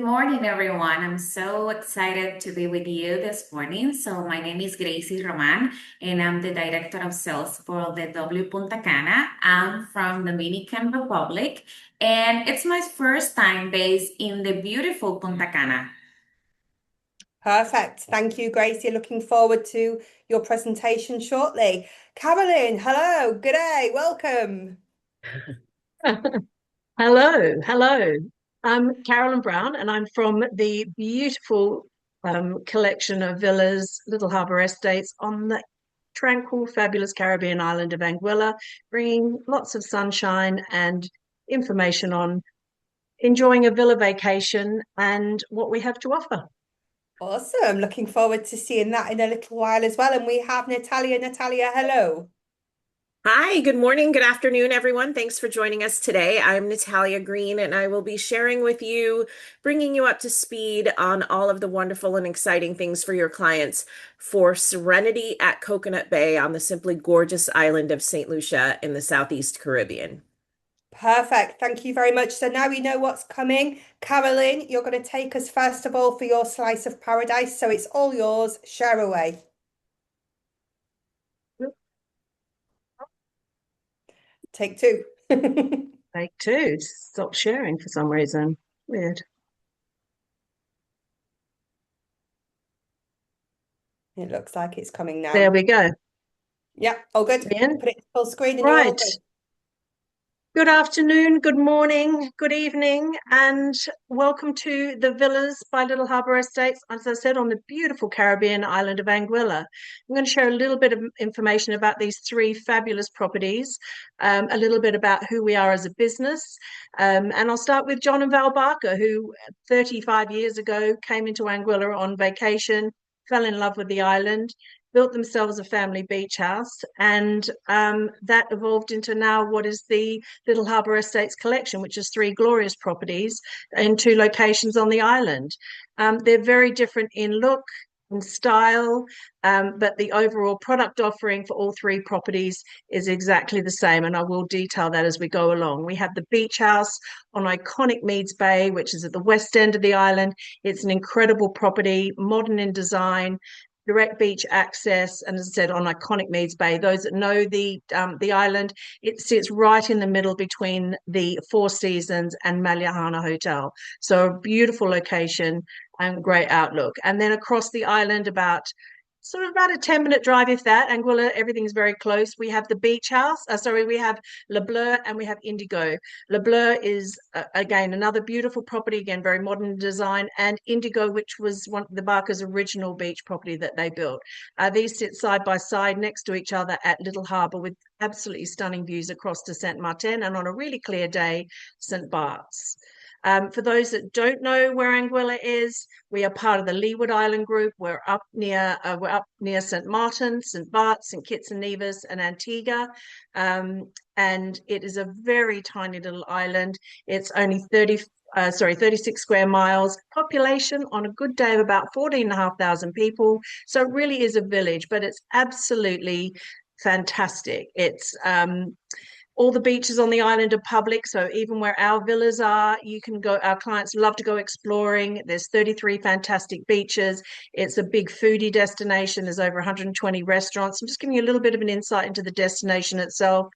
morning, everyone. I'm so excited to be with you this morning. So, my name is Gracie Roman, and I'm the Director of Sales for the W Punta Cana. I'm from Dominican Republic, and it's my first time based in the beautiful Punta Cana. Perfect. Thank you, Gracie. Looking forward to your presentation shortly. Carolyn, hello. Good day. Welcome. Hello, hello. I'm Carolyn Brown, and I'm from the beautiful collection of villas, Little Harbour Estates on the tranquil, fabulous Caribbean island of Anguilla, bringing lots of sunshine and information on enjoying a villa vacation and what we have to offer. Awesome. Looking forward to seeing that in a little while as well. And we have Natalia. Natalia, hello. Hi, good morning, good afternoon, everyone. Thanks for joining us today. I'm Natalia Green, and I will be sharing with you, bringing you up to speed on all of the wonderful and exciting things for your clients for Serenity at Coconut Bay on the simply gorgeous island of St. Lucia in the Southeast Caribbean. Perfect. Thank you very much. So now we know what's coming. Carolyn, you're going to take us first of all for your slice of paradise. So it's all yours. Share away. Take two. Take two. Stop sharing for some reason. Weird. It looks like it's coming now. There we go. Yeah, all good. In. Put it full screen and you're all Right. good. Good afternoon, good morning, good evening, and welcome to the Villas by Little Harbour Estates, as I said, on the beautiful Caribbean island of Anguilla. I'm going to share a little bit of information about these three fabulous properties, a little bit about who we are as a business, and I'll start with John and Val Barker, who 35 years ago came into Anguilla on vacation, fell in love with the island, built themselves a family beach house, and that evolved into now what is the Little Harbour Estates collection, which is three glorious properties in two locations on the island. They're very different in look and style, but the overall product offering for all three properties is exactly the same, and I will detail that as we go along. We have the beach house on iconic Meads Bay, which is at the west end of the island. It's an incredible property, modern in design, direct beach access, and as I said, on iconic Meads Bay. Those that know the island, it sits right in the middle between the Four Seasons and Malyahana Hotel. So a beautiful location and great outlook. And then across the island, about a 10-minute drive, if that. Anguilla, everything's very close. We have the beach house. We have Le Bleu and we have Indigo. Le Bleu is, again, another beautiful property, again, very modern design, and Indigo, which was one of the Barker's original beach property that they built. These sit side by side next to each other at Little Harbour with absolutely stunning views across to Saint Martin, and on a really clear day, St. Bart's. For those that don't know where Anguilla is, we are part of the Leeward Island group. We're up near St. Martin, St. Bart's, St. Kitts and Nevis, and Antigua. And it is a very tiny little island. It's only 36 square miles. Population on a good day of about 14,500 people. So it really is a village, but it's absolutely fantastic. It's all the beaches on the island are public, so even where our villas are, you can go. Our clients love to go exploring. There's 33 fantastic beaches. It's a big foodie destination. There's over 120 restaurants. I'm just giving you a little bit of an insight into the destination itself.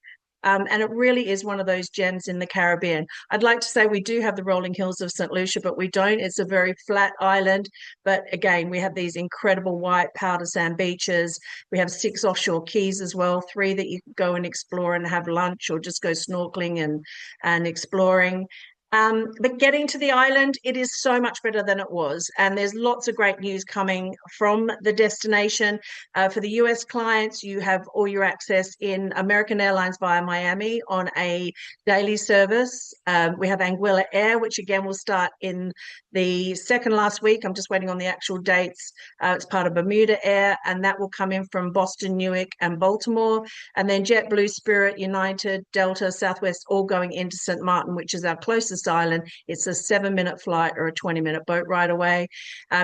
And it really is one of those gems in the Caribbean. I'd like to say we do have the rolling hills of St. Lucia, but we don't. It's a very flat island. But again, we have these incredible white powder sand beaches. We have 6 offshore keys as well, 3 that you can go and explore and have lunch or just go snorkeling and exploring. But getting to the island, it is so much better than it was. And there's lots of great news coming from the destination. For the US clients, you have all your access in American Airlines via Miami on a daily service. We have Anguilla Air, which again will start in the second last week. I'm just waiting on the actual dates. It's part of Bermuda Air, and that will come in from Boston, Newark, and Baltimore. And then JetBlue, Spirit, United, Delta, Southwest, all going into St. Martin, which is our closest island. It's a 7-minute flight or a 20-minute boat ride away.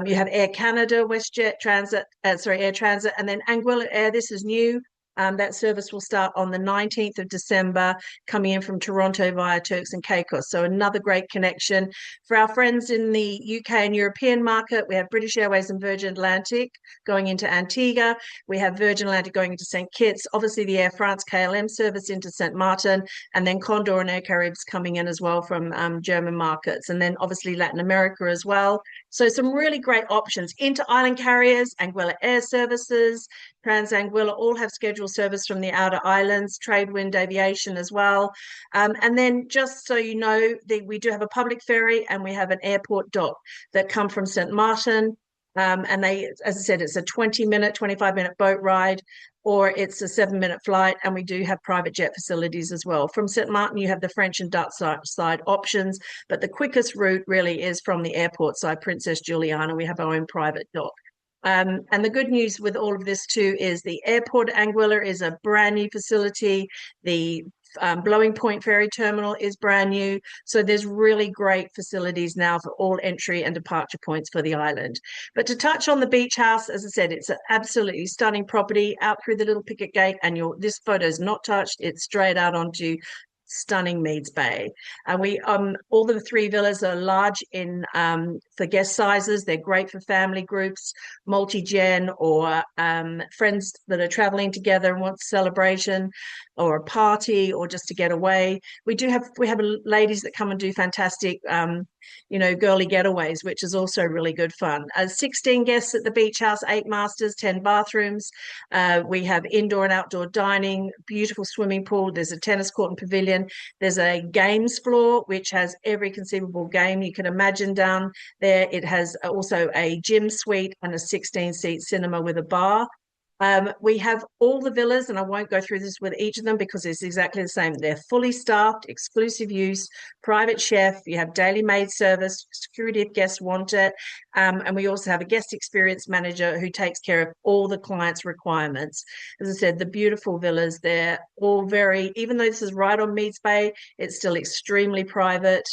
You have Air Canada, WestJet Transit, Air Transit, and then Anguilla Air. This is new. That service will start on the 19th of December, coming in from Toronto via Turks and Caicos. So another great connection. For our friends in the UK and European market, we have British Airways and Virgin Atlantic going into Antigua. We have Virgin Atlantic going into St. Kitts, obviously the Air France KLM service into St. Martin, and then Condor and Air Caribs coming in as well from German markets, and then obviously Latin America as well. So some really great options. Inter-island carriers, Anguilla Air Services, Trans Anguilla all have scheduled service from the outer islands, Tradewind Aviation as well. And then just so you know, we do have a public ferry and we have an airport dock that come from St. Martin. And they, as I said, it's a 20-minute, 25-minute boat ride, or it's a 7-minute flight. And we do have private jet facilities as well. From St. Martin, you have the French and Dutch side options, but the quickest route really is from the airport side, Princess Juliana. We have our own private dock. And the good news with all of this too is the airport Anguilla is a brand new facility. The Blowing Point Ferry Terminal is brand new. So there's really great facilities now for all entry and departure points for the island. But to touch on the beach house, as I said, it's an absolutely stunning property out through the little picket gate, and this photo is not touched. It's straight out onto stunning Meads Bay. And we all the 3 villas are large in for guest sizes. They're great for family groups, multi-gen, or friends that are traveling together and want celebration or a party, or just to get away. We have ladies that come and do fantastic girly getaways, which is also really good fun. 16 guests at the beach house, 8 masters, 10 bathrooms. We have indoor and outdoor dining, beautiful swimming pool. There's a tennis court and pavilion. There's a games floor, which has every conceivable game you can imagine down there. It has also a gym suite and a 16-seat cinema with a bar. We have all the villas, and I won't go through this with each of them because it's exactly the same. They're fully staffed, exclusive use, private chef. You have daily maid service, security if guests want it. And we also have a guest experience manager who takes care of all the clients' requirements. As I said, the beautiful villas, they're all even though this is right on Meads Bay, it's still extremely private.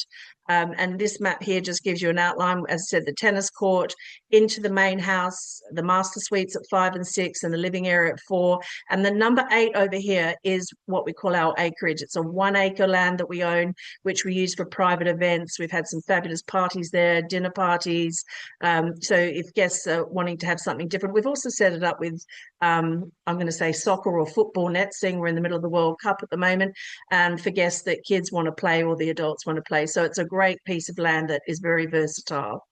And this map here just gives you an outline, as I said, the tennis court into the main house, the master suites at 5 and 6, and the living area at 4. And the number 8 over here is what we call our acreage. It's a 1-acre land that we own, which we use for private events. We've had some fabulous parties there, dinner parties. So if guests are wanting to have something different, we've also set it up with, I'm going to say soccer or football nets, seeing we're in the middle of the World Cup at the moment, and for guests that kids want to play or the adults want to play. So it's a great piece of land that is very versatile.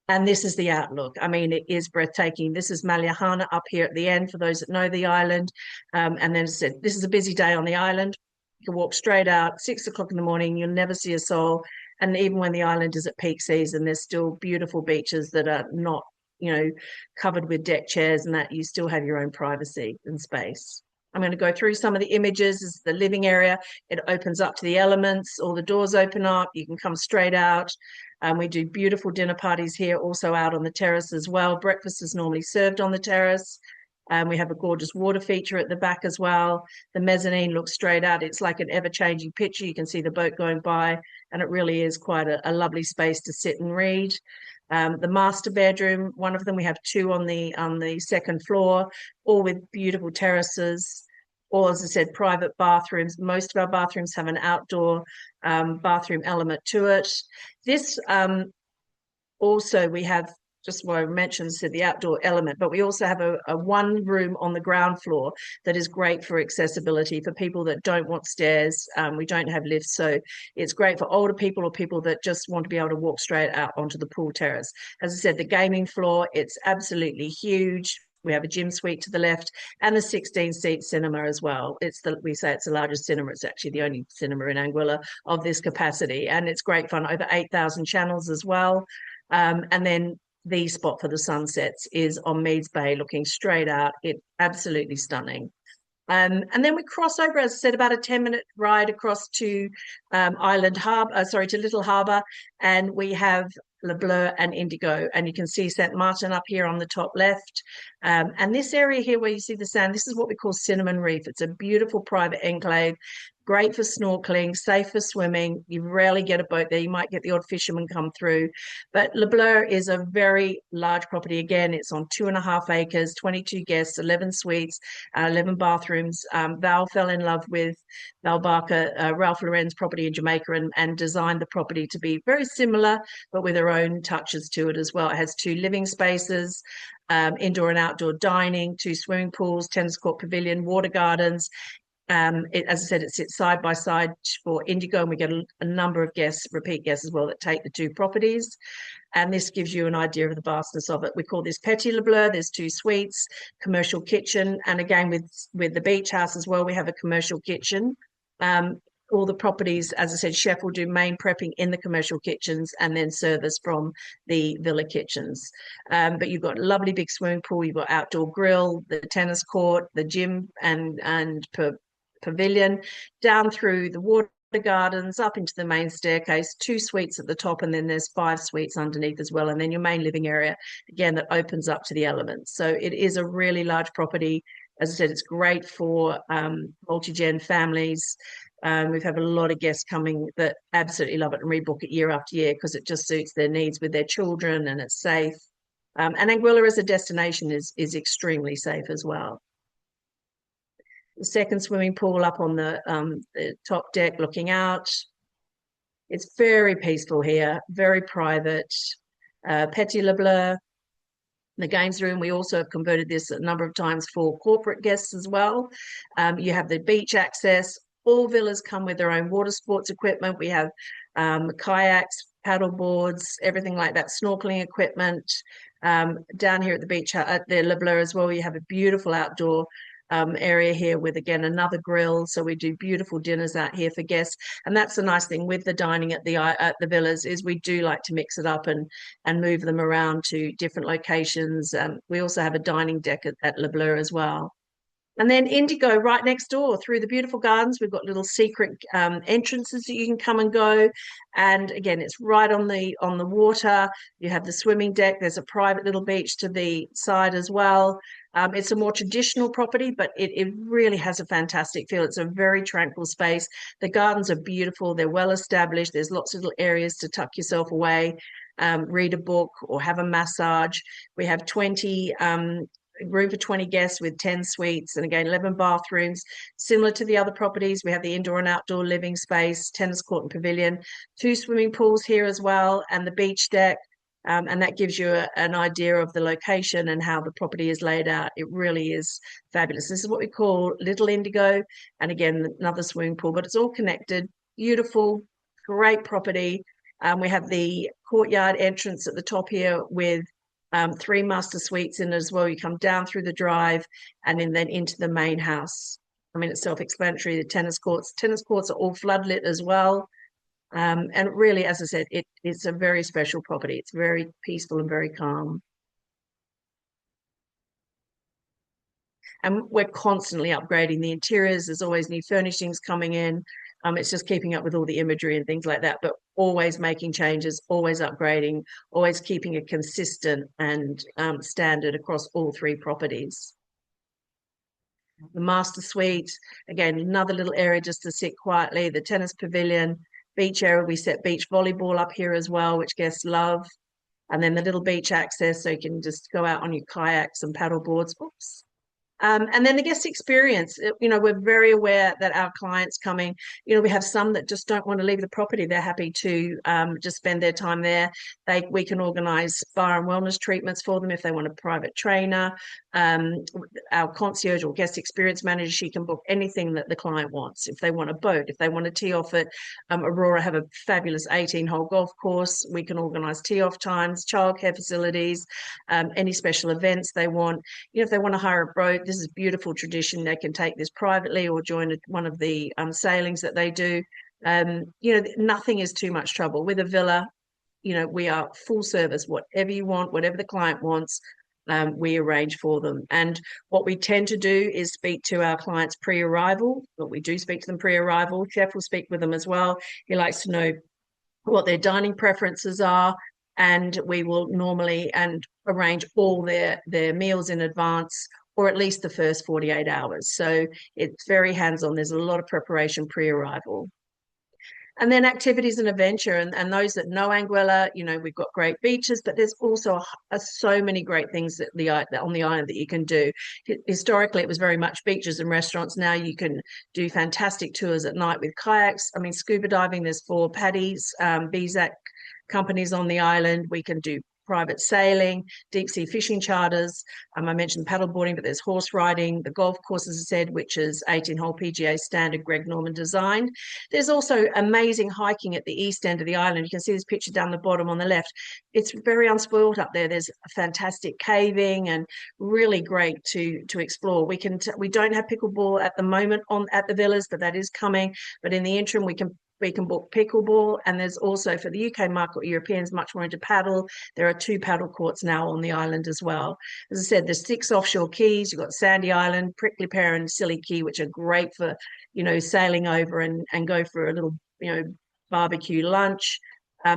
And this is the outlook. I mean, it is breathtaking. This is Malliahana up here at the end for those that know the island. And then as I said, this is a busy day on the island. You can walk straight out, 6 o'clock in the morning, you'll never see a soul. And even when the island is at peak season, there's still beautiful beaches that are not, covered with deck chairs, and that you still have your own privacy and space. I'm going to go through some of the images. This is the living area. It opens up to the elements. All the doors open up. You can come straight out. We do beautiful dinner parties here, also out on the terrace as well. Breakfast is normally served on the terrace. We have a gorgeous water feature at the back as well. The mezzanine looks straight out. It's like an ever-changing picture. You can see the boat going by, and it really is quite a lovely space to sit and read. The master bedroom, one of them, we have 2 on the second floor, all with beautiful terraces. Or, as I said, private bathrooms. Most of our bathrooms have an outdoor bathroom element to it. This also, we have, just what I mentioned, so the outdoor element, but we also have a 1 room on the ground floor that is great for accessibility for people that don't want stairs. We don't have lifts, so it's great for older people or people that just want to be able to walk straight out onto the pool terrace. As I said, the gaming floor, it's absolutely huge. We have a gym suite to the left and the 16-seat cinema as well. We say it's the largest cinema. It's actually the only cinema in Anguilla of this capacity, and it's great fun. Over 8,000 channels as well. And then the spot for the sunsets is on Meads Bay, looking straight out. It's absolutely stunning. And then we cross over, as I said, about a 10-minute ride across to to Little Harbour, and we have Le Bleu and Indigo, and you can see St. Martin up here on the top left. And this area here where you see the sand, this is what we call Cinnamon Reef. It's a beautiful private enclave. great for snorkeling, safe for swimming. You rarely get a boat there. You might get the odd fisherman come through. But Le Bleu is a very large property. Again, it's on 2.5 acres, 22 guests, 11 suites, 11 bathrooms. Val fell in love with Val Barker, Ralph Lauren's property in Jamaica, and designed the property to be very similar, but with her own touches to it as well. It has 2 living spaces, indoor and outdoor dining, 2 swimming pools, tennis court pavilion, water gardens. As I said, it sits side by side for Indigo, and we get a number of guests, repeat guests as well, that take the 2 properties. And this gives you an idea of the vastness of it. We call this Petit Le Bleu. There's 2 suites, commercial kitchen, and again with the beach house as well, we have a commercial kitchen. All the properties, as I said, chef will do main prepping in the commercial kitchens and then service from the villa kitchens. But you've got a lovely big swimming pool, you've got outdoor grill, the tennis court, the gym and pavilion, down through the water gardens, up into the main staircase, 2 suites at the top, and then there's 5 suites underneath as well. And then your main living area, again, that opens up to the elements. So it is a really large property. As I said, it's great for multi-gen families. We've had a lot of guests coming that absolutely love it and rebook it year after year because it just suits their needs with their children and it's safe. And Anguilla as a destination is extremely safe as well. The second swimming pool up on the top deck looking out. It's very peaceful here, very private. Petit Le Bleu. The games room, we also have converted this a number of times for corporate guests as well. You have the beach access. All villas come with their own water sports equipment. We have kayaks, paddle boards, everything like that, snorkeling equipment. Down here at the beach, at the Le Bleu as well, you have a beautiful outdoor area here with, again, another grill. So we do beautiful dinners out here for guests. And that's the nice thing with the dining at the villas is we do like to mix it up and move them around to different locations. We also have a dining deck at Le Bleu as well. And then Indigo right next door through the beautiful gardens. We've got little secret entrances that you can come and go. And again, it's right on the water. You have the swimming deck. There's a private little beach to the side as well. It's a more traditional property, but it really has a fantastic feel. It's a very tranquil space. The gardens are beautiful. They're well established. There's lots of little areas to tuck yourself away, read a book or have a massage. We have room for 20 guests with 10 suites and again 11 bathrooms. Similar to the other properties, we have the indoor and outdoor living space, tennis court and pavilion, 2 swimming pools here as well, and the beach deck. And that gives you an idea of the location and how the property is laid out. It really is fabulous. This is what we call Little Indigo, and again another swimming pool, but it's all connected. Beautiful, great property. We have the courtyard entrance at the top here with 3 master suites in as well. You come down through the drive and then into the main house. I mean, it's self-explanatory. The tennis courts are all floodlit as well. And really, as I said, it's a very special property. It's very peaceful and very calm. And we're constantly upgrading the interiors. There's always new furnishings coming in. It's just keeping up with all the imagery and things like that, but always making changes, always upgrading, always keeping a consistent and standard across all 3 properties. The master suite, again, another little area just to sit quietly. The tennis pavilion, beach area, we set beach volleyball up here as well, which guests love. And then the little beach access, so you can just go out on your kayaks and paddle boards. Oops. And then the guest experience, we're very aware that our clients coming, we have some that just don't want to leave the property. They're happy to just spend their time there. We can organise spa and wellness treatments for them if they want a private trainer. Our concierge or guest experience manager, she can book anything that the client wants. If they want a boat, if they want to tee off at Aurora, have a fabulous 18-hole golf course, we can organise tee-off times, childcare facilities, any special events they want. If they want to hire a boat, this is a beautiful tradition. They can take this privately or join one of the sailings that they do. Nothing is too much trouble. With a villa, we are full service. Whatever you want, whatever the client wants, we arrange for them. And what we tend to do is speak to our clients pre-arrival. But we do speak to them pre-arrival. Chef will speak with them as well. He likes to know what their dining preferences are. And we will normally arrange all their meals in advance, or at least the first 48 hours. So it's very hands-on. There's a lot of preparation pre-arrival. And then activities and adventure. And those that know Anguilla, we've got great beaches, but there's also so many great things that on the island that you can do. Historically, it was very much beaches and restaurants. Now you can do fantastic tours at night with kayaks. I mean, scuba diving, there's 4 paddies, BZAC companies on the island. We can do private sailing, deep sea fishing charters. I mentioned paddleboarding, but there's horse riding, the golf course, as I said, which is 18-hole PGA standard, Greg Norman designed. There's also amazing hiking at the east end of the island. You can see this picture down the bottom on the left. It's very unspoiled up there. There's fantastic caving and really great to explore. We don't have pickleball at the moment at the villas, but that is coming. But in the interim, we can book pickleball, and there's also, for the UK market, Europeans much more into paddle. There are 2 paddle courts now on the island as well. As I said, there's 6 offshore keys. You've got Sandy Island, Prickly Pear, and Silly Key, which are great for, sailing over and go for a little, barbecue lunch.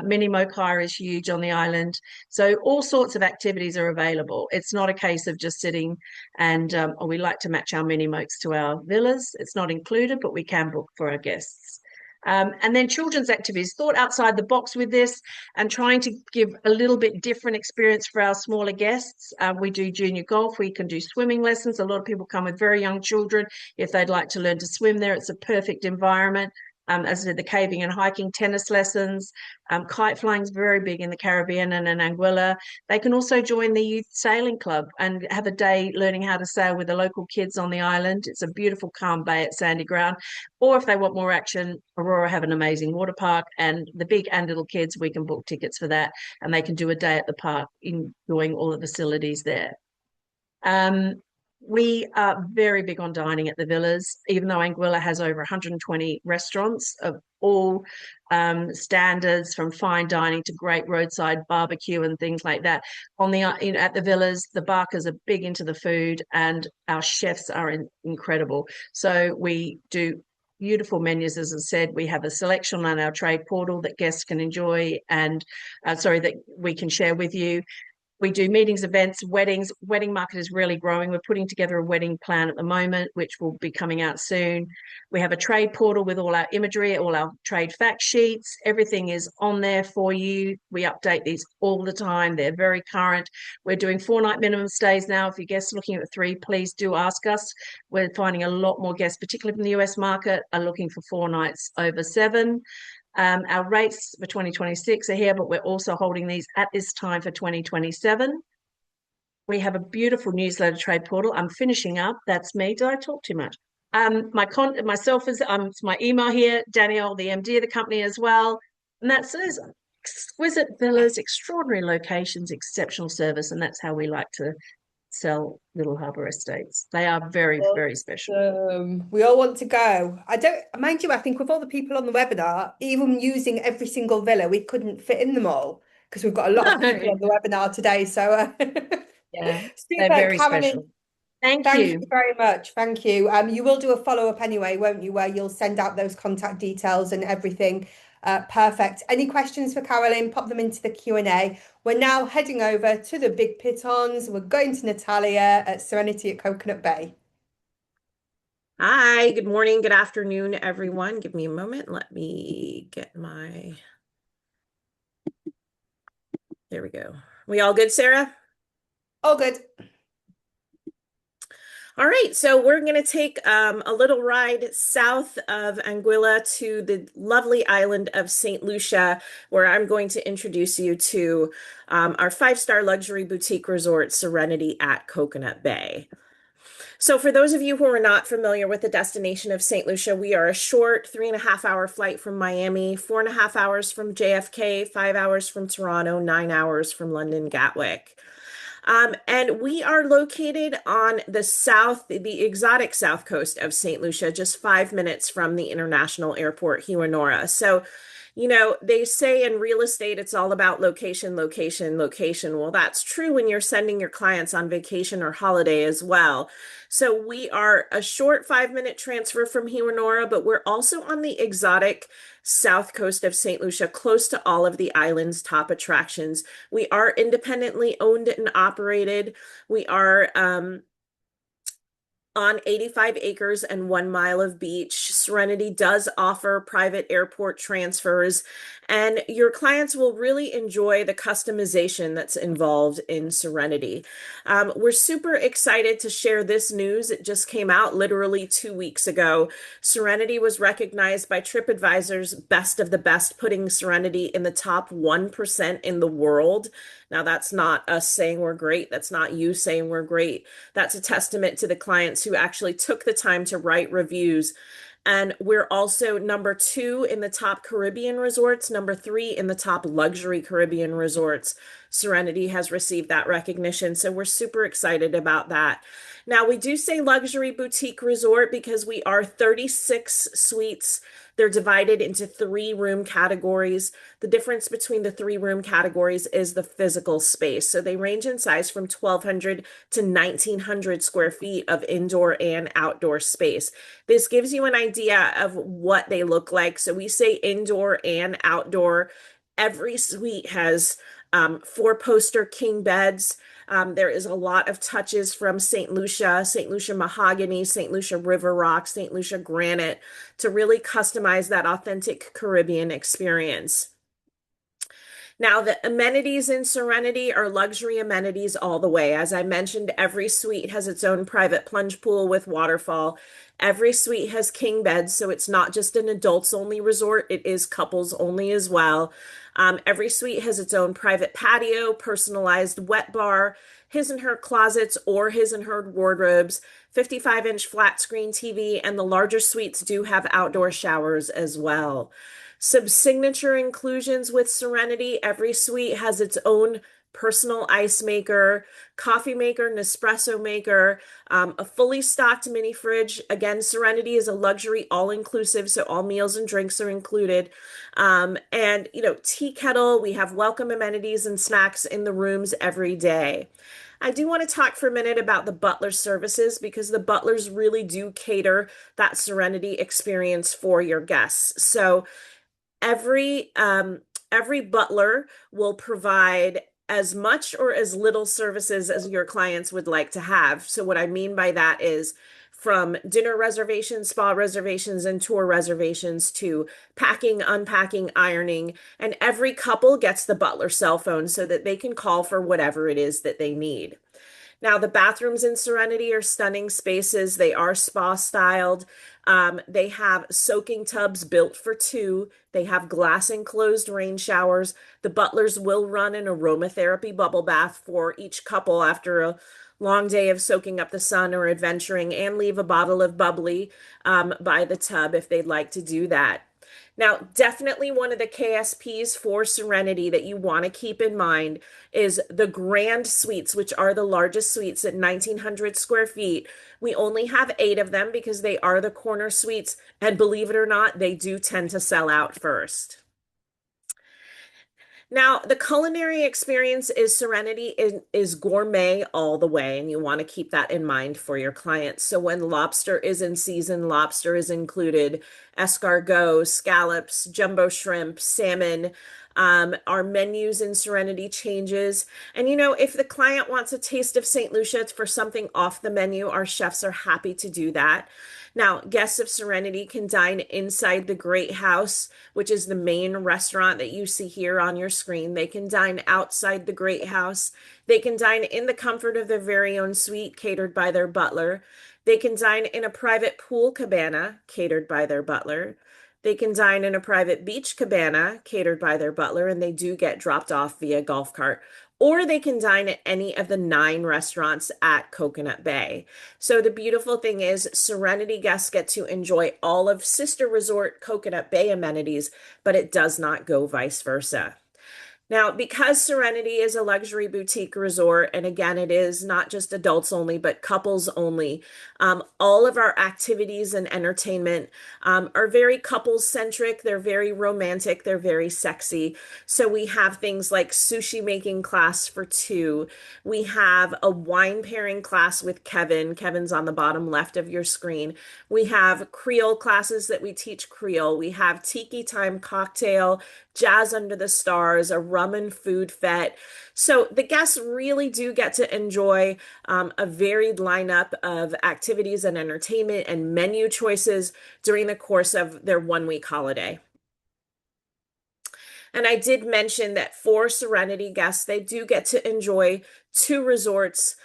Mini Mokai is huge on the island. So all sorts of activities are available. It's not a case of just sitting and, we like to match our mini mokes to our villas. It's not included, but we can book for our guests. And then children's activities, thought outside the box with this and trying to give a little bit different experience for our smaller guests. We do junior golf. We can do swimming lessons. A lot of people come with very young children. If they'd like to learn to swim there, it's a perfect environment. As I said, the caving and hiking, tennis lessons, kite flying is very big in the Caribbean and in Anguilla. They can also join the youth sailing club and have a day learning how to sail with the local kids on the island. It's a beautiful, calm bay at Sandy Ground. Or if they want more action, Aurora have an amazing water park, and the big and little kids, we can book tickets for that, and they can do a day at the park enjoying all the facilities there. We are very big on dining at the villas, even though Anguilla has over 120 restaurants of all standards, from fine dining to great roadside barbecue and things like that. At the villas, the Barkers are big into the food, and our chefs are incredible. So we do beautiful menus. As I said, we have a selection on our trade portal that guests can enjoy and that we can share with you. We do meetings, events, weddings. Wedding market is really growing. We're putting together a wedding plan at the moment, which will be coming out soon. We have a trade portal with all our imagery, all our trade fact sheets. Everything is on there for you. We update these all the time. They're very current. We're doing 4-night minimum stays now. If your guests are looking at 3, please do ask us. We're finding a lot more guests, particularly from the US market, are looking for 4 nights over 7. Our rates for 2026 are here, but we're also holding these at this time for 2027. We have a beautiful newsletter trade portal. I'm finishing up. That's me. Did I talk too much? Myself is it's my email here, Danielle, the MD of the company as well. And that says exquisite villas, extraordinary locations, exceptional service. And that's how we like to sell Little Harbour Estates. They are very, very special. We all want to go. Mind you, I think with all the people on the webinar, even using every single villa, we couldn't fit in them all because we've got a lot of people on the webinar today. So yeah, super, they're very Carolyn, special. Thank you very much. Thank you. You will do a follow-up anyway, won't you, where you'll send out those contact details and everything. Perfect. Any questions for Carolyn? Pop them into the Q&A. We're now heading over to the Big Pitons. We're going to Natalia at Serenity at Coconut Bay. Hi, good morning, good afternoon, everyone. Give me a moment. Let me get my... There we go. We all good, Sarah? All good. All right, so we're going to take a little ride south of Anguilla to the lovely island of St. Lucia, where I'm going to introduce you to our 5-star luxury boutique resort, Serenity at Coconut Bay. So for those of you who are not familiar with the destination of St. Lucia, we are a short 3.5-hour flight from Miami, 4.5 hours from JFK, 5 hours from Toronto, 9 hours from London Gatwick. And we are located on the exotic south coast of St. Lucia, just 5 minutes from the international airport, Hewanora. So, they say in real estate, it's all about location, location, location. Well, that's true when you're sending your clients on vacation or holiday as well. So we are a short 5-minute transfer from Hewanora, but we're also on the exotic south coast of St. Lucia, close to all of the island's top attractions. We are independently owned and operated. We are on 85 acres and 1 mile of beach. Serenity does offer private airport transfers, and your clients will really enjoy the customization that's involved in Serenity. We're super excited to share this news. It just came out literally 2 weeks ago. Serenity was recognized by TripAdvisor's Best of the Best, putting Serenity in the top 1% in the world. Now, that's not us saying we're great. That's not you saying we're great. That's a testament to the clients who actually took the time to write reviews. And we're also number 2 in the top Caribbean resorts, number 3 in the top luxury Caribbean resorts. Serenity has received that recognition, so we're super excited about that. Now, we do say luxury boutique resort because we are 36 suites. They're divided into 3-room categories. The difference between the 3-room categories is the physical space. So they range in size from 1,200 to 1,900 square feet of indoor and outdoor space. This gives you an idea of what they look like. So we say indoor and outdoor. Every suite has 4-poster king beds. There is a lot of touches from St. Lucia mahogany, St. Lucia river rock, St. Lucia granite to really customize that authentic Caribbean experience. Now, the amenities in Serenity are luxury amenities all the way. As I mentioned, every suite has its own private plunge pool with waterfall. Every suite has king beds, so it's not just an adults-only resort. It is couples only as well. Every suite has its own private patio, personalized wet bar, his and her closets or his and her wardrobes, 55-inch flat screen TV, and the larger suites do have outdoor showers as well. Some signature inclusions with Serenity: every suite has its own personal ice maker, coffee maker, Nespresso maker, a fully stocked mini fridge. Again, Serenity is a luxury all-inclusive, so all meals and drinks are included. And, tea kettle. We have welcome amenities and snacks in the rooms every day. I do want to talk for a minute about the butler services because the butlers really do cater that Serenity experience for your guests. So every butler will provide as much or as little services as your clients would like to have. So what I mean by that is from dinner reservations, spa reservations, and tour reservations to packing, unpacking, ironing, and every couple gets the butler cell phone so that they can call for whatever it is that they need. Now, the bathrooms in Serenity are stunning spaces. They are spa styled. They have soaking tubs built for 2. They have glass enclosed rain showers. The butlers will run an aromatherapy bubble bath for each couple after a long day of soaking up the sun or adventuring, and leave a bottle of bubbly by the tub if they'd like to do that. Now, definitely one of the KSPs for Serenity that you want to keep in mind is the grand suites, which are the largest suites at 1,900 square feet. We only have 8 of them because they are the corner suites, and believe it or not, they do tend to sell out first. Now, the culinary experience is Serenity is gourmet all the way, and you want to keep that in mind for your clients. So when lobster is in season, lobster is included, escargot, scallops, jumbo shrimp, salmon. Our menus in Serenity changes. And if the client wants a taste of St. Lucia for something off the menu, our chefs are happy to do that. Now, guests of Serenity can dine inside the Great House, which is the main restaurant that you see here on your screen. They can dine outside the Great House. They can dine in the comfort of their very own suite, catered by their butler. They can dine in a private pool cabana, catered by their butler. They can dine in a private beach cabana, catered by their butler, and they do get dropped off via golf cart. Or they can dine at any of the 9 restaurants at Coconut Bay. So the beautiful thing is Serenity guests get to enjoy all of sister resort Coconut Bay amenities, but it does not go vice versa. Now, because Serenity is a luxury boutique resort, and again, it is not just adults only, but couples only, all of our activities and entertainment are very couples centric. They're very romantic. They're very sexy. So we have things like sushi making class for 2. We have a wine pairing class with Kevin. Kevin's on the bottom left of your screen. We have Creole classes that we teach Creole. We have tiki time cocktail, jazz under the stars, a rum and food fete. So the guests really do get to enjoy a varied lineup of activities and entertainment and menu choices during the course of their 1 week holiday. And I did mention that for Serenity guests, they do get to enjoy 2 resorts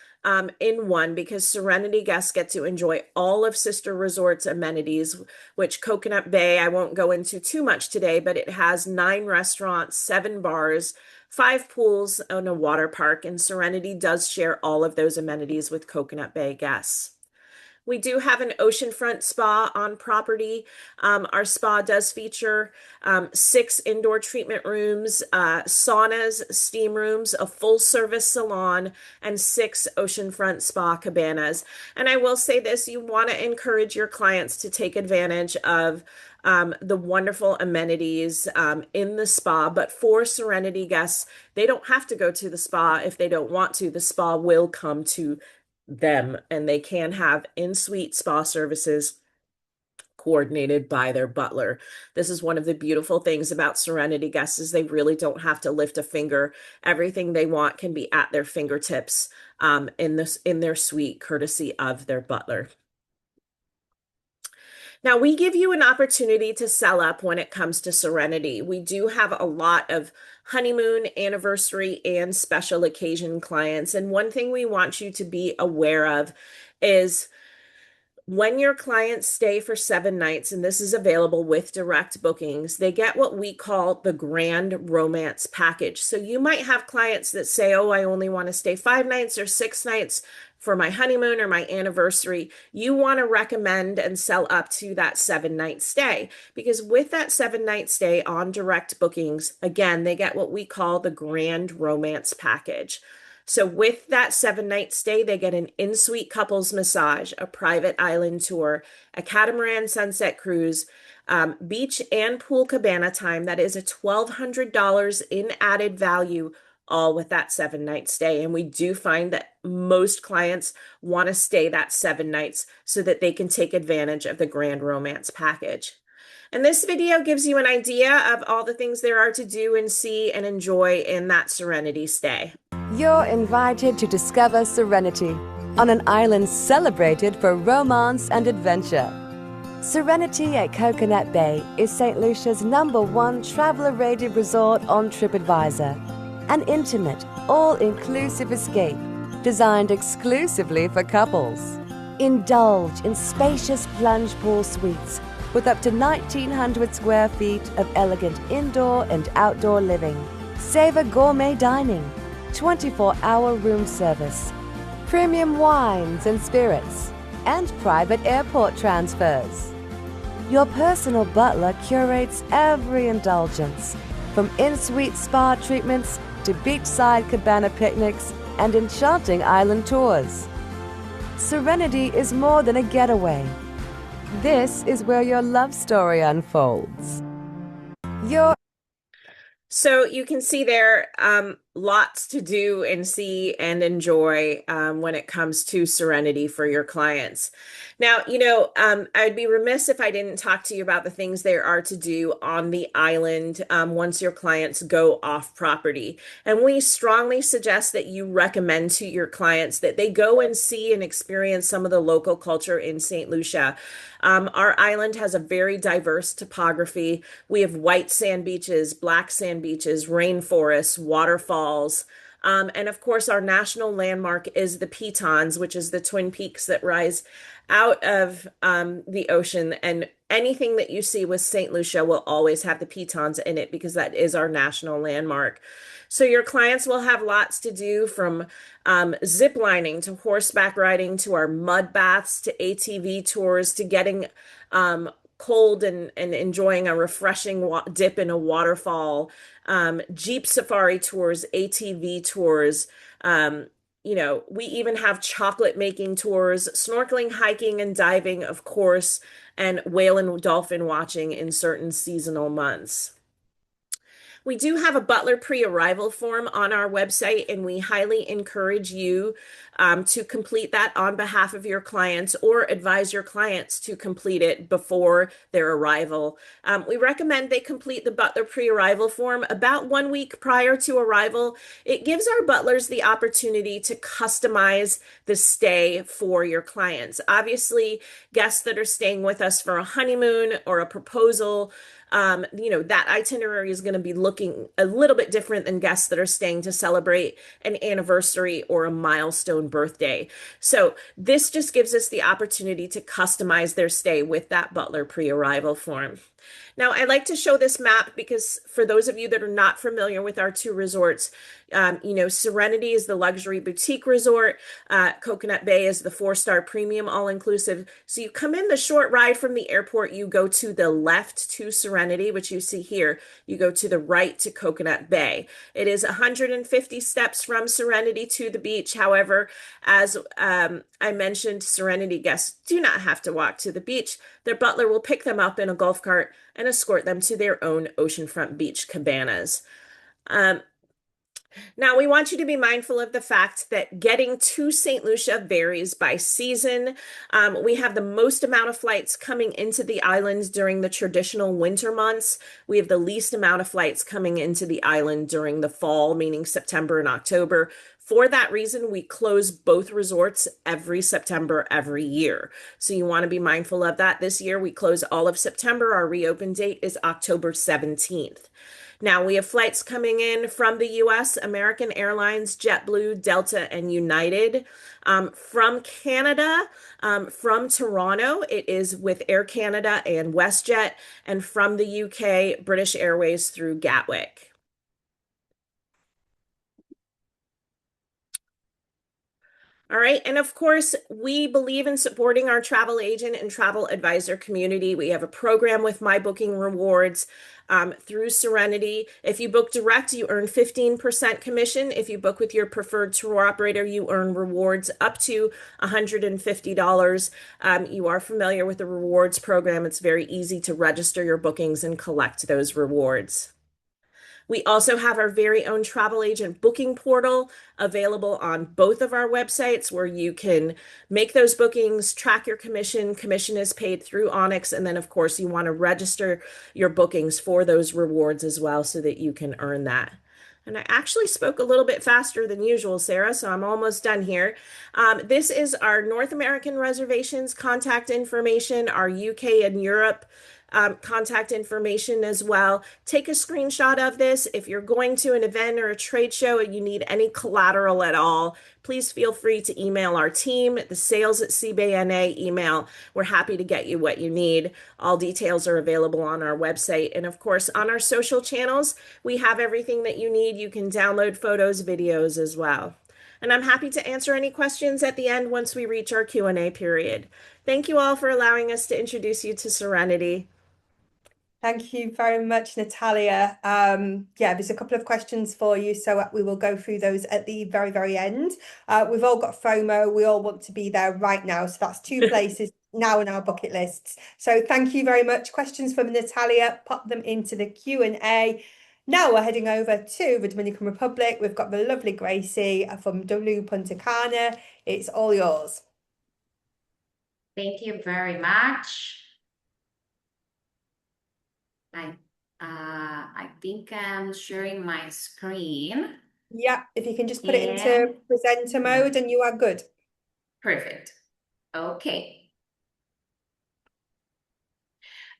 in one, because Serenity guests get to enjoy all of Sister Resort's amenities, which Coconut Bay, I won't go into too much today, but it has 9 restaurants, 7 bars, 5 pools, and a water park. And Serenity does share all of those amenities with Coconut Bay guests. We do have an oceanfront spa on property. Our spa does feature 6 indoor treatment rooms, saunas, steam rooms, a full service salon, and 6 oceanfront spa cabanas. And I will say this, you want to encourage your clients to take advantage of the wonderful amenities in the spa. But for Serenity guests, they don't have to go to the spa if they don't want to. The spa will come to them, and they can have in-suite spa services coordinated by their butler. This is one of the beautiful things about Serenity guests, is they really don't have to lift a finger. Everything they want can be at their fingertips in their suite, courtesy of their butler. Now, we give you an opportunity to sell up when it comes to Serenity. We do have a lot of honeymoon, anniversary, and special occasion clients. And one thing we want you to be aware of is when your clients stay for 7 nights, and this is available with direct bookings, they get what we call the Grand Romance Package. So you might have clients that say, oh, I only want to stay 5 nights or 6 nights for my honeymoon or my anniversary. You want to recommend and sell up to that 7-night stay, because with that 7-night stay on direct bookings, again, they get what we call the Grand Romance Package. So with that 7-night stay, they get an in-suite couples massage, a private island tour, a catamaran sunset cruise, beach and pool cabana time. That is a $1,200 in added value, all with that 7-night stay. And we do find that most clients want to stay that 7 nights so that they can take advantage of the Grand Romance Package. And this video gives you an idea of all the things there are to do and see and enjoy in that Serenity stay. You're invited to discover Serenity on an island celebrated for romance and adventure. Serenity at Coconut Bay is St. Lucia's #1 traveler-rated resort on TripAdvisor. An intimate, all-inclusive escape designed exclusively for couples. Indulge in spacious plunge pool suites with up to 1,900 square feet of elegant indoor and outdoor living. Savor gourmet dining, 24-hour room service, premium wines and spirits, and private airport transfers. Your personal butler curates every indulgence, from in-suite spa treatments to beachside cabana picnics and enchanting island tours. Serenity is more than a getaway. This is where your love story unfolds. So you can see there, lots to do and see and enjoy when it comes to Serenity for your clients. Now, I'd be remiss if I didn't talk to you about the things there are to do on the island once your clients go off property. And we strongly suggest that you recommend to your clients that they go and see and experience some of the local culture in St. Lucia. Our island has a very diverse topography. We have white sand beaches, black sand beaches, rainforests, waterfalls. And of course, our national landmark is the Pitons, which is the Twin Peaks that rise out of the ocean. And anything that you see with St. Lucia will always have the Pitons in it, because that is our national landmark. So your clients will have lots to do, from zip lining to horseback riding to our mud baths to ATV tours to getting cold and enjoying a refreshing dip in a waterfall, Jeep safari tours, ATV tours. We even have chocolate making tours, snorkeling, hiking, and diving, of course, and whale and dolphin watching in certain seasonal months. We do have a butler pre-arrival form on our website, and we highly encourage you to complete that on behalf of your clients or advise your clients to complete it before their arrival. We recommend they complete the butler pre-arrival form about 1 week prior to arrival. It gives our butlers the opportunity to customize the stay for your clients. Obviously, guests that are staying with us for a honeymoon or a proposal, that itinerary is going to be looking a little bit different than guests that are staying to celebrate an anniversary or a milestone birthday. So this just gives us the opportunity to customize their stay with that butler pre-arrival form. Now, I like to show this map because for those of you that are not familiar with our two resorts, Serenity is the luxury boutique resort. Coconut Bay is the 4-star premium all-inclusive. So you come in the short ride from the airport, you go to the left to Serenity, which you see here. You go to the right to Coconut Bay. It is 150 steps from Serenity to the beach. However, as I mentioned, Serenity guests do not have to walk to the beach. Their butler will pick them up in a golf cart and escort them to their own oceanfront beach cabanas. Now, we want you to be mindful of the fact that getting to St. Lucia varies by season. We have the most amount of flights coming into the island during the traditional winter months. We have the least amount of flights coming into the island during the fall, meaning September and October. For that reason, we close both resorts every September every year. So you want to be mindful of that. This year, we close all of September. Our reopen date is October 17th. Now, we have flights coming in from the U.S., American Airlines, JetBlue, Delta, and United. From Canada, from Toronto, it is with Air Canada and WestJet, and from the UK, British Airways through Gatwick. All right. And of course, we believe in supporting our travel agent and travel advisor community. We have a program with My Booking Rewards through Serenity. If you book direct, you earn 15% commission. If you book with your preferred tour operator, you earn rewards up to $150. You are familiar with the rewards program. It's very easy to register your bookings and collect those rewards. We also have our very own travel agent booking portal available on both of our websites where you can make those bookings, track your commission. Commission is paid through Onyx. And then, of course, you want to register your bookings for those rewards as well so that you can earn that. And I actually spoke a little bit faster than usual, Sarah, so I'm almost done here. This is our North American reservations contact information, our UK and Europe contact information as well. Take a screenshot of this. If you're going to an event or a trade show and you need any collateral at all, please feel free to email our team, the sales@cbna email. We're happy to get you what you need. All details are available on our website. And of course, on our social channels, we have everything that you need. You can download photos, videos as well. And I'm happy to answer any questions at the end once we reach our Q&A period. Thank you all for allowing us to introduce you to Serenity. Thank you very much, Natalia. There's a couple of questions for you, so we will go through those at the very, very end. We've all got FOMO. We all want to be there right now. So that's 2 places now on our bucket lists. So thank you very much. Questions from Natalia, pop them into the Q&A. Now we're heading over to the Dominican Republic. We've got the lovely Gracie from Punta Cana. It's all yours. Thank you very much. I think I'm sharing my screen. Yeah, if you can just put it into presenter mode and you are good. Perfect. Okay.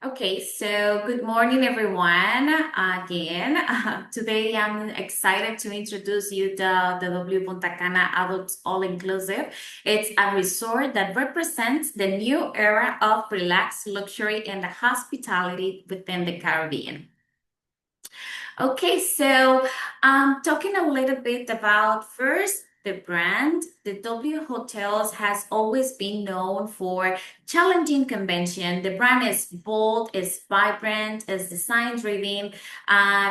Okay, so good morning, everyone. Again, today I'm excited to introduce you the W Punta Cana Adults All-Inclusive. It's a resort that represents the new era of relaxed luxury and hospitality within the Caribbean. Okay, so talking a little bit about first the brand, the W Hotels has always been known for challenging convention. The brand is bold, is vibrant, is design-driven,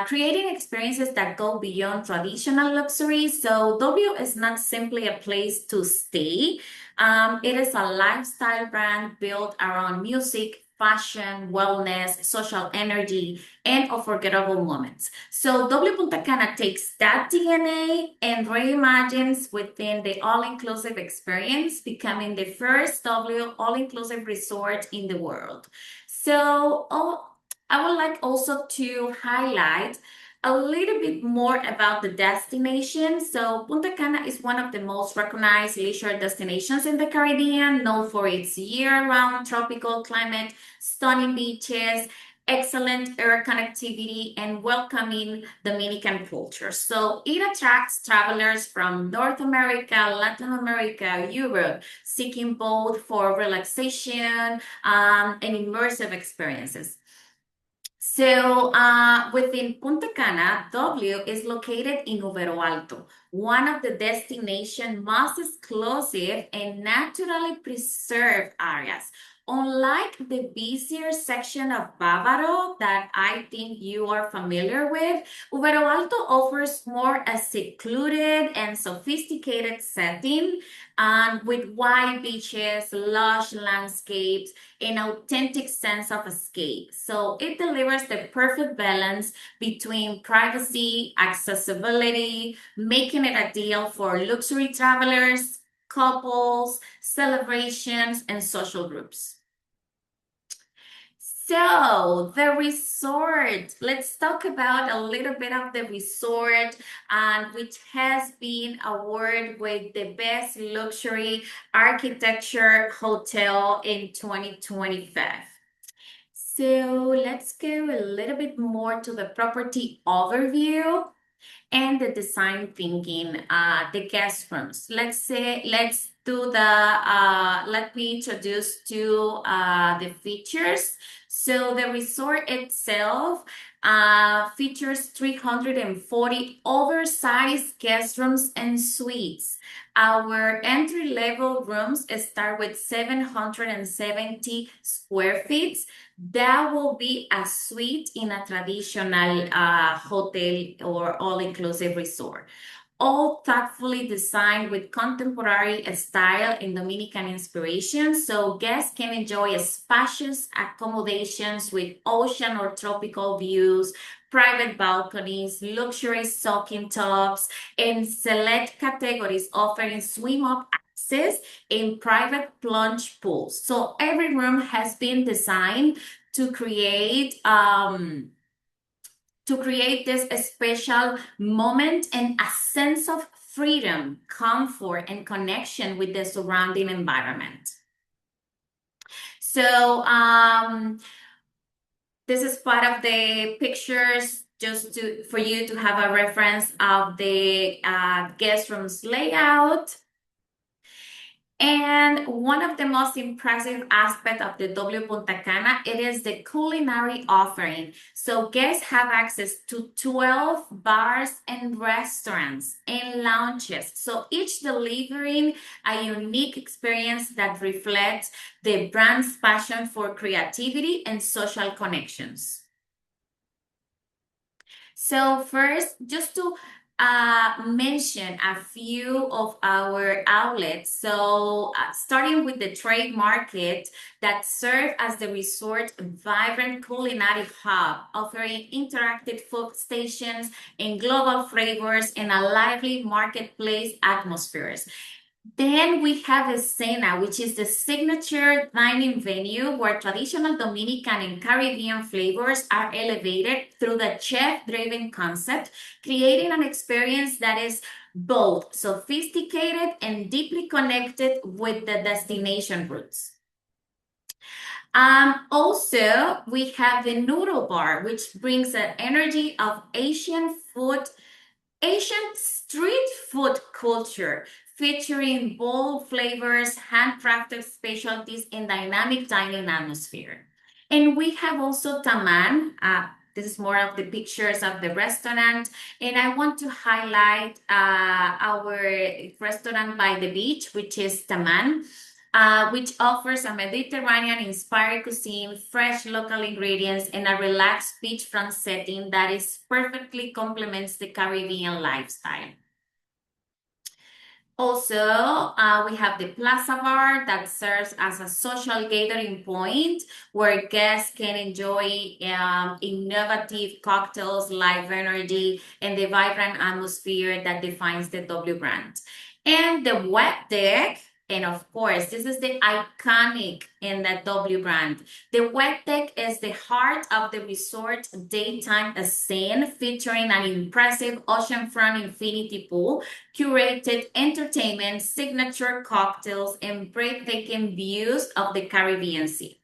creating experiences that go beyond traditional luxury. So W is not simply a place to stay. It is a lifestyle brand built around music, fashion, wellness, social energy, and unforgettable moments. So W Punta Cana takes that DNA and reimagines within the all-inclusive experience, becoming the first W all-inclusive resort in the world. So I would like also to highlight a little bit more about the destination. So Punta Cana is one of the most recognized leisure destinations in the Caribbean, known for its year-round tropical climate, stunning beaches, excellent air connectivity, and welcoming Dominican culture. So it attracts travelers from North America, Latin America, Europe, seeking both for relaxation and immersive experiences. So within Punta Cana, W is located in Uvero Alto, one of the destination most exclusive and naturally preserved areas. Unlike the busier section of Bávaro that I think you are familiar with, Uvero Alto offers more a secluded and sophisticated setting with wide beaches, lush landscapes, an authentic sense of escape. So it delivers the perfect balance between privacy, accessibility, making it ideal for luxury travelers, couples, celebrations, and social groups. So the resort, let's talk about a little bit of the resort, which has been awarded with the best luxury architecture hotel in 2025. So let's go a little bit more to the property overview and the design thinking, the guest rooms. Let's do let me introduce to the features. So the resort itself features 340 oversized guest rooms and suites. Our entry-level rooms start with 770 square feet. That will be a suite in a traditional hotel or all-inclusive resort. All thoughtfully designed with contemporary style and Dominican inspiration, so guests can enjoy spacious accommodations with ocean or tropical views, private balconies, luxury soaking tubs, and select categories offering swim-up access in private plunge pools. So every room has been designed to create this special moment and a sense of freedom, comfort, and connection with the surrounding environment. So this is part of the pictures just for you to have a reference of the guest rooms layout. And one of the most impressive aspects of the W Punta Cana, it is the culinary offering. So guests have access to 12 bars and restaurants and lounges. So each delivering a unique experience that reflects the brand's passion for creativity and social connections. So first, just to mention a few of our outlets. So starting with the trade market that serve as the resort vibrant culinary hub, offering interactive food stations and global flavors and a lively marketplace atmospheres. Then we have Cana, which is the signature dining venue where traditional Dominican and Caribbean flavors are elevated through the chef-driven concept, creating an experience that is both sophisticated and deeply connected with the destination roots. Also, we have the Noodle Bar, which brings an energy of Asian street food culture, featuring bold flavors, handcrafted specialties, and dynamic dining atmosphere. And we have also Taman. This is more of the pictures of the restaurant. And I want to highlight our restaurant by the beach, which is Taman. Which offers a Mediterranean-inspired cuisine, fresh local ingredients, and a relaxed beachfront setting that is perfectly complements the Caribbean lifestyle. Also, we have the Plaza Bar that serves as a social gathering point where guests can enjoy innovative cocktails, live energy, and the vibrant atmosphere that defines the W brand. And the wet deck, and of course, this is the iconic in the W brand. The wet deck is the heart of the resort daytime scene, featuring an impressive oceanfront infinity pool, curated entertainment, signature cocktails, and breathtaking views of the Caribbean Sea.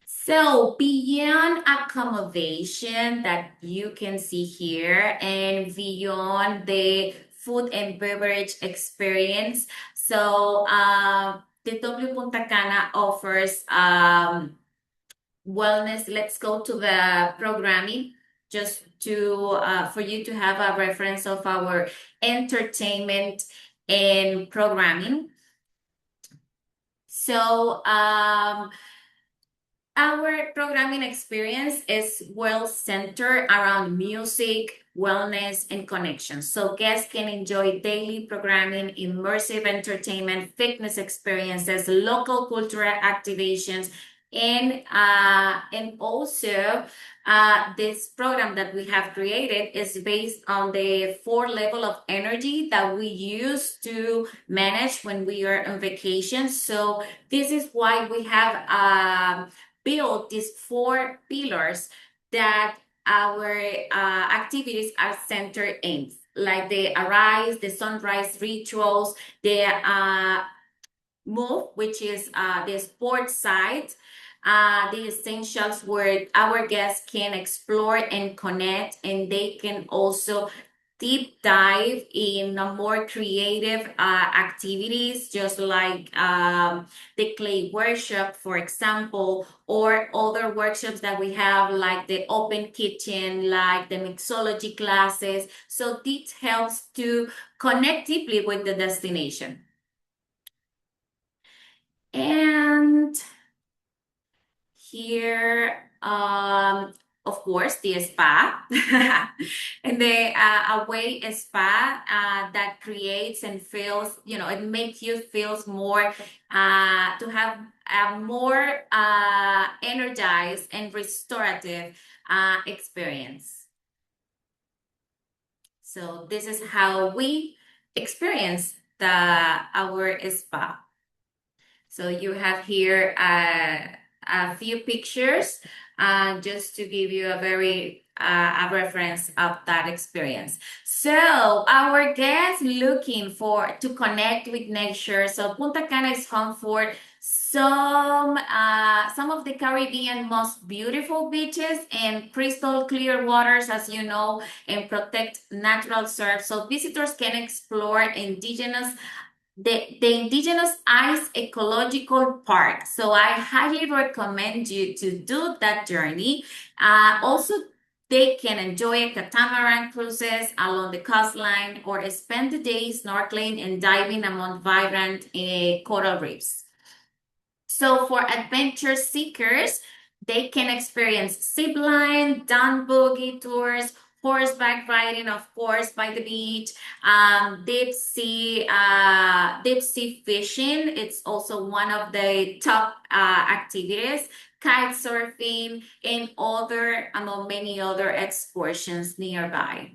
So beyond accommodation that you can see here and beyond the food and beverage experience, so the W Punta Cana offers wellness. Let's go to the programming just to for you to have a reference of our entertainment and programming. So our programming experience is well centered around music, wellness, and connection. So guests can enjoy daily programming, immersive entertainment, fitness experiences, local cultural activations, and also this program that we have created is based on the 4 level of energy that we use to manage when we are on vacation. So this is why we have build these 4 pillars that our activities are centered in, like the arise, the sunrise rituals, the move, which is the sports side, the essentials where our guests can explore and connect, and they can also deep dive in more creative activities, just like the clay workshop, for example, or other workshops that we have, like the open kitchen, like the mixology classes. So this helps to connect deeply with the destination. And here, of course, the spa and the away spa that creates and feels, it makes you feel more to have a more energized and restorative experience. So this is how we experience our spa. So you have here a few pictures just to give you a reference of that experience. So our guests looking to connect with nature. So Punta Cana is home for some of the Caribbean most beautiful beaches and crystal clear waters, as you know, and protect natural surf. So visitors can explore the Indigenous Ice Ecological Park. So I highly recommend you to do that journey. Also, they can enjoy catamaran cruises along the coastline or spend the day snorkeling and diving among vibrant coral reefs. So for adventure seekers, they can experience zipline, down buggy tours, horseback riding, of course, by the beach, deep sea fishing. It's also one of the top activities, kite surfing, and among many other excursions nearby.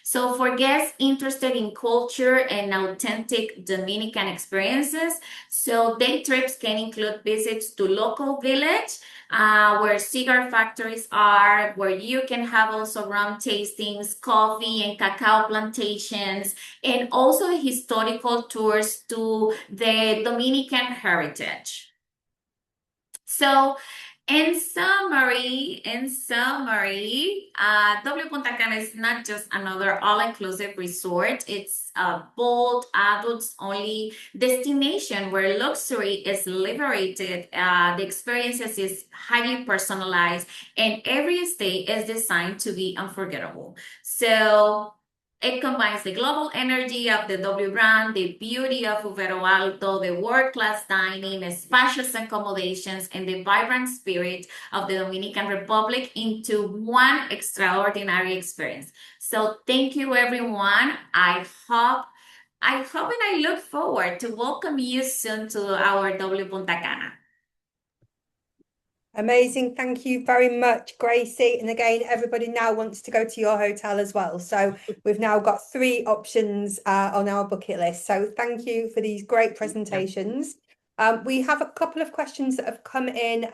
So for guests interested in culture and authentic Dominican experiences, so day trips can include visits to local village, where cigar factories are, where you can have also rum tastings, coffee and cacao plantations, and also historical tours to the Dominican heritage. So in summary, W Punta Cana is not just another all-inclusive resort. It's a bold, adults-only destination where luxury is liberated. The experiences is highly personalized, and every stay is designed to be unforgettable. So it combines the global energy of the W brand, the beauty of Uvero Alto, the world-class dining, spacious accommodations, and the vibrant spirit of the Dominican Republic into one extraordinary experience. So thank you, everyone. I hope and I look forward to welcome you soon to our W Punta Cana. Amazing. Thank you very much, Gracie. And again, everybody now wants to go to your hotel as well. So we've now got 3 options on our bucket list. So thank you for these great presentations. We have a couple of questions that have come in.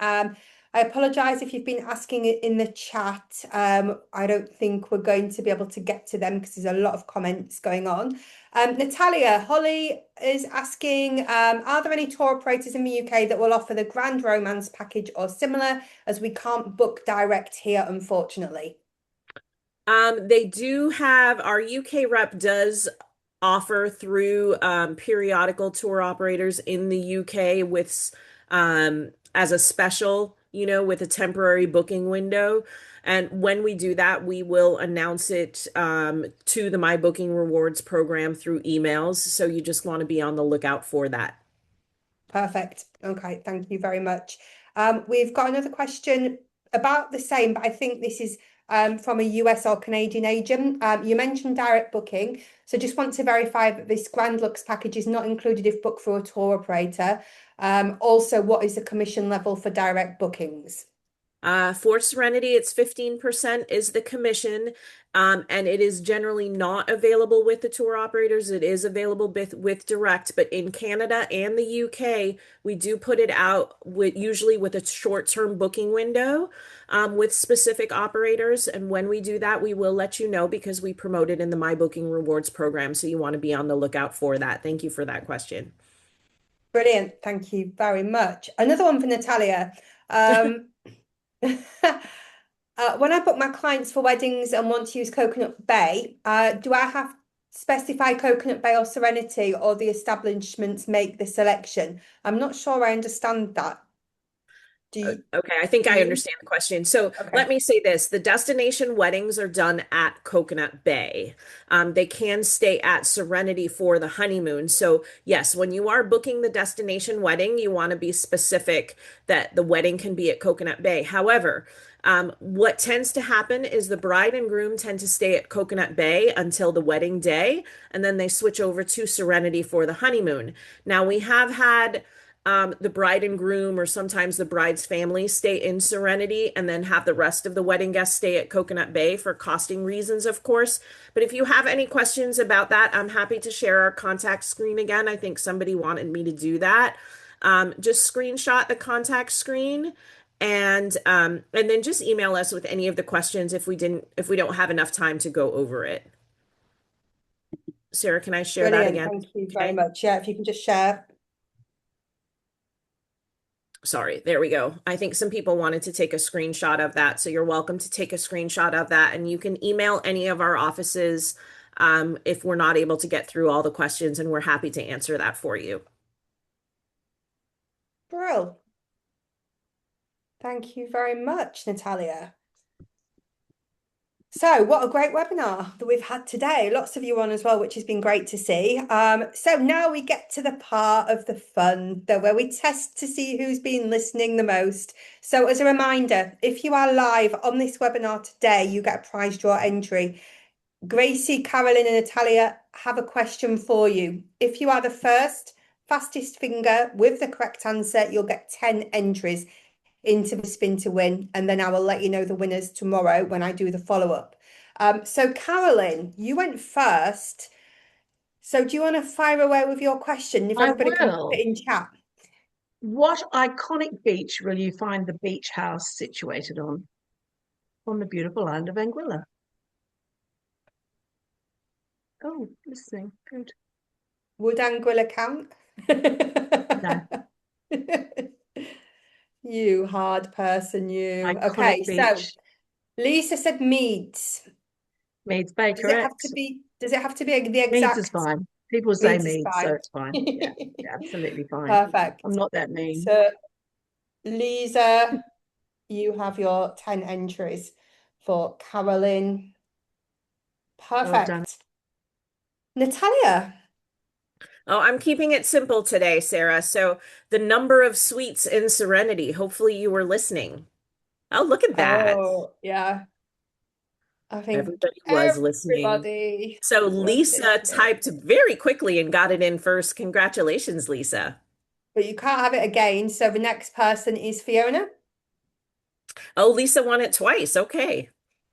I apologise if you've been asking it in the chat. I don't think we're going to be able to get to them because there's a lot of comments going on. Natalia, Holly is asking, are there any tour operators in the UK that will offer the Grand Romance package or similar, as we can't book direct here, unfortunately? They do have, our UK rep does offer through periodical tour operators in the UK with as a special, with a temporary booking window. And when we do that, we will announce it to the My Booking Rewards program through emails. So you just want to be on the lookout for that. Perfect. Okay, thank you very much. We've got another question about the same, but I think this is from a US or Canadian agent. You mentioned direct booking, so just want to verify that this Grand Lux package is not included if booked through a tour operator. Also, what is the commission level for direct bookings? For Serenity, it's 15% is the commission, and it is generally not available with the tour operators. It is available with direct, but in Canada and the UK, we do put it out usually with a short-term booking window with specific operators. And when we do that, we will let you know because we promote it in the My Booking Rewards program. So you want to be on the lookout for that. Thank you for that question. Brilliant. Thank you very much. Another one for Natalia. When I book my clients for weddings and want to use Coconut Bay, do I have to specify Coconut Bay or Serenity, or the establishments make the selection? I'm not sure I understand that. Okay, I think I understand the question. So let me say this. The destination weddings are done at Coconut Bay. They can stay at Serenity for the honeymoon. So yes, when you are booking the destination wedding, you want to be specific that the wedding can be at Coconut Bay. However, what tends to happen is the bride and groom tend to stay at Coconut Bay until the wedding day, and then they switch over to Serenity for the honeymoon. Now, we have had the bride and groom, or sometimes the bride's family, stay in Serenity and then have the rest of the wedding guests stay at Coconut Bay for costing reasons, of course. But if you have any questions about that, I'm happy to share our contact screen again. I think somebody wanted me to do that. Just screenshot the contact screen and then just email us with any of the questions if we don't have enough time to go over it. Sarah, can I share that again? Thank you very much. Yeah, if you can just share. Sorry, there we go. I think some people wanted to take a screenshot of that. So you're welcome to take a screenshot of that. And you can email any of our offices if we're not able to get through all the questions, and we're happy to answer that for you. Brill. Thank you very much, Natalia. So what a great webinar that we've had today. Lots of you on as well, which has been great to see. So now we get to the part of the fun, where we test to see who's been listening the most. So as a reminder, if you are live on this webinar today, you get a prize draw entry. Gracie, Carolyn and Natalia have a question for you. If you are the fastest finger with the correct answer, you'll get 10 entries into the spin to win, and then I will let you know the winners tomorrow when I do the follow-up. So Carolyn, you went first. So do you want to fire away with your question? If everybody can put it in chat. What iconic beach will you find the beach house situated on the beautiful island of Anguilla? Oh, listening. Good. Would Anguilla count? No. You hard person, you. Iconic Okay, beach. so Lisa said Meads. Meads Bay, Does correct. it have to be the exact? Meads is fine. People say Meads is Meads, so fine. it's fine. Yeah, absolutely fine. Perfect. I'm not that mean. So Lisa, you have your 10 entries for Carolyn. Perfect. Well done. Natalia. Oh, I'm keeping it simple today, Sarah. So the number of suites in Serenity. Hopefully you were listening. Oh, look at that. Oh, yeah. I think Everybody was listening. everybody So was Lisa listening. typed very quickly and got it in first. Congratulations, Lisa. But you can't have it again. So the next person is Fiona. Oh, Lisa won it twice. Okay.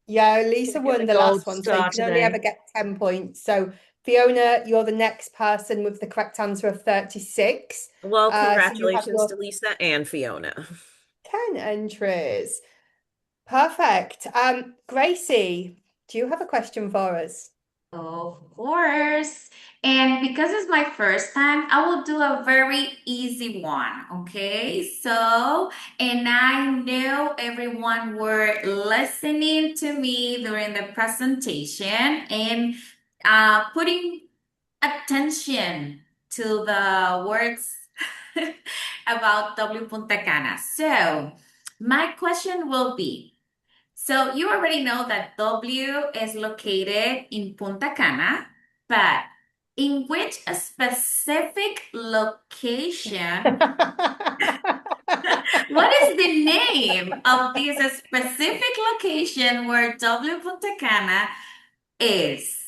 Yeah, Lisa Gonna get won the the gold last one, so you star can only ever today. get 10 points. So Fiona, you're the next person with the correct answer of 36. Well, So you have congratulations to your Lisa and Fiona. 10 entries. Perfect. Gracie, do you have a question for us? Of course. And because it's my first time, I will do a very easy one. Okay. So, and I know everyone were listening to me during the presentation and putting attention to the words about W Punta Cana. So, my question will be, so you already know that W is located in Punta Cana, but in which specific location, what is the name of this specific location where W Punta Cana is?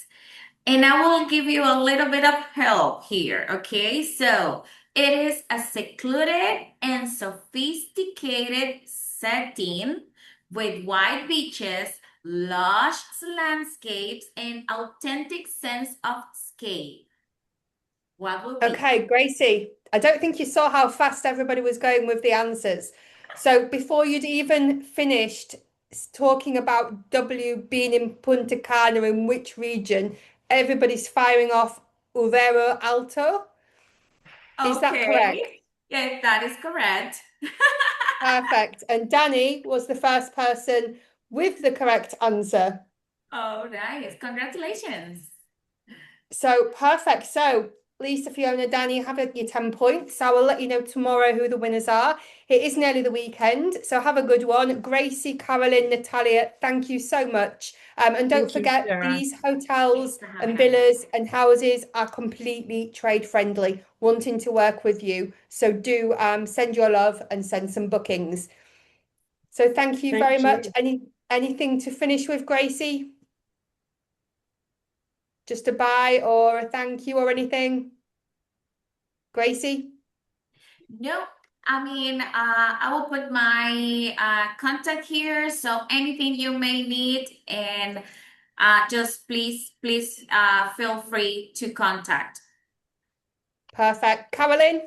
And I will give you a little bit of help here, okay? So it is a secluded and sophisticated setting with wide beaches, lush landscapes, and authentic sense of scale. What would be? Okay, Gracie, I don't think you saw how fast everybody was going with the answers. So before you'd even finished talking about W being in Punta Cana, in which region, everybody's firing off Uvero Alto. Is that correct? Okay. Yes, that is correct. Perfect. And Danny was the first person with the correct answer. Oh, nice. Congratulations. So perfect. So Lisa, Fiona, Danny, have your 10 points. I will let you know tomorrow who the winners are. It is nearly the weekend, so have a good one. Gracie, Carolyn, Natalia, thank you so much. And don't Thank you, forget, Sarah. these Thanks hotels for and having us. villas and houses are completely trade friendly, wanting to work with you. So do send your love and send some bookings. So thank you very Thank much. you. Anything to finish with, Gracie? Just a bye or a thank you or anything? Gracie? Nope. I mean, I will put my contact here. So anything you may need, and just please feel free to contact. Perfect. Carolyn,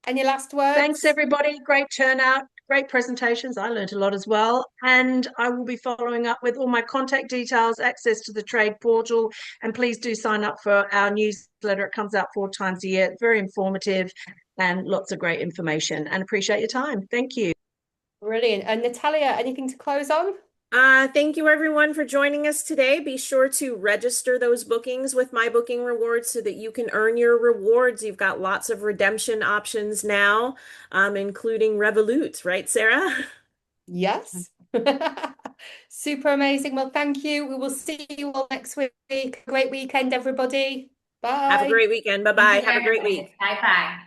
any last Thanks, words? everybody. Great turnout, great presentations. I learned a lot as well. And I will be following up with all my contact details, access to the trade portal. And please do sign up for our newsletter. It comes out 4 times a year. It's very informative and lots of great information. And appreciate your time. Thank you. Brilliant. And Natalia, anything to close on? Thank you everyone for joining us today. Be sure to register those bookings with My Booking Rewards so that you can earn your rewards. You've got lots of redemption options now, including Revolut, right, Sarah? Yes. Super amazing. Well, thank you. We will see you all next week. Great weekend, everybody. Have a Bye. great weekend. Thank you Bye-bye. Have a very great much. week. Bye bye.